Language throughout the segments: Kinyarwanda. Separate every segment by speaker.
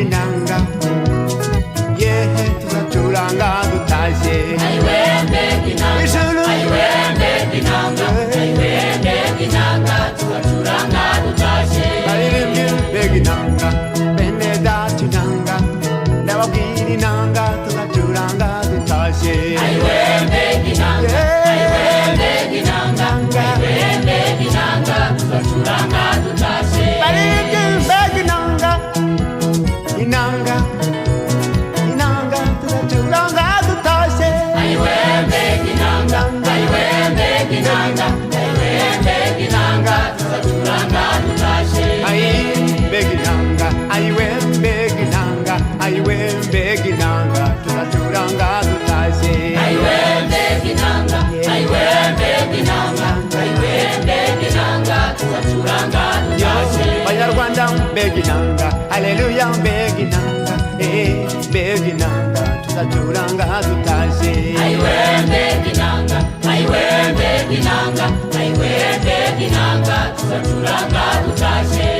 Speaker 1: inanga yehe tuzacuranga dutashe ijuru baririmbye mbega inanga bene data inanga ndababwira inanga tuzacuranga dutashe baririmbye mbega inanga inanga inanga tuzacuranga dutashe Beginanga, aiwe beginanga, aiwe beginanga, tuzacuranga dutashe.
Speaker 2: Aiwe beginanga, tuzacuranga dutashe.
Speaker 1: Banyarwanda beginanga, haleluya beginanga, beginanga, tuzacuranga dutashe.
Speaker 2: Aiwe beginanga, tuzacuranga dutashe.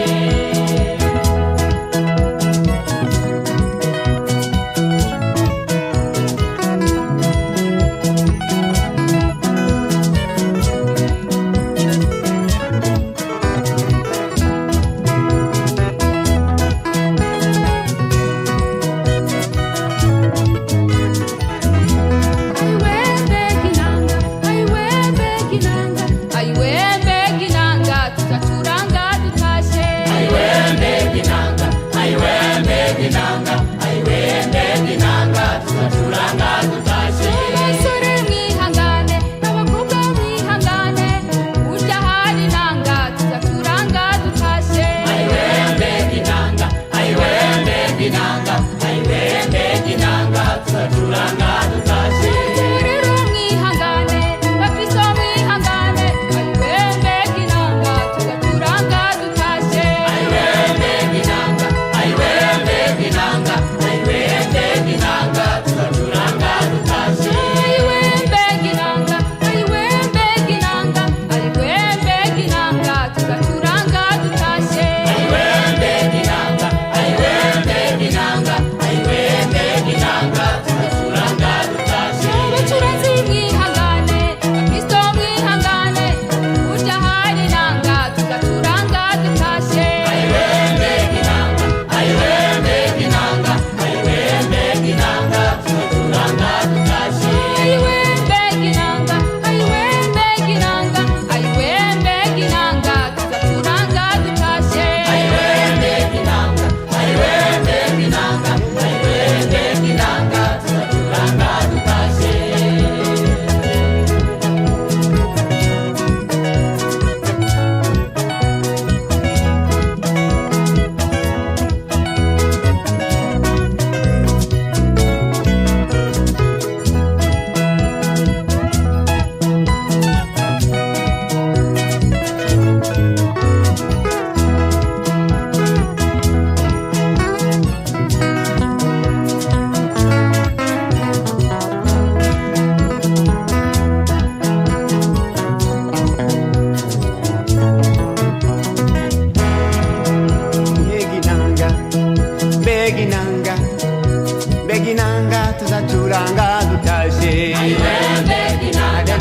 Speaker 1: beginanga tuzacuranga dutashe.
Speaker 2: Aiwe beginanga,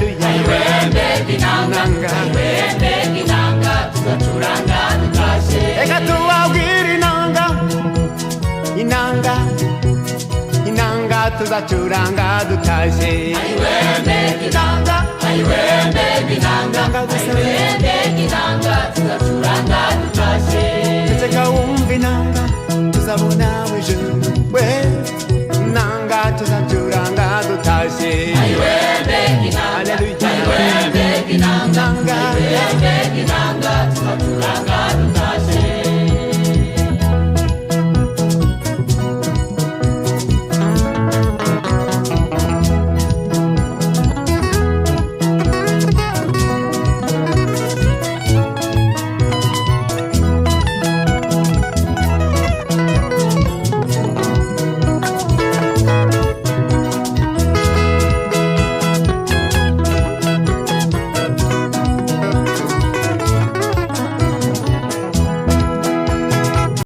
Speaker 2: aiwe beginanga, tuzacuranga dutashe.
Speaker 1: Eka tubabwire inanga, inanga, inanga tuzacuranga dutashe.
Speaker 2: Aiwe beginanga, aiwe beginanga, tuzacuranga dutashe.
Speaker 1: Ceceka wumva inanga, tuzabona ijuru we, inanga tuzacuranga dutashe.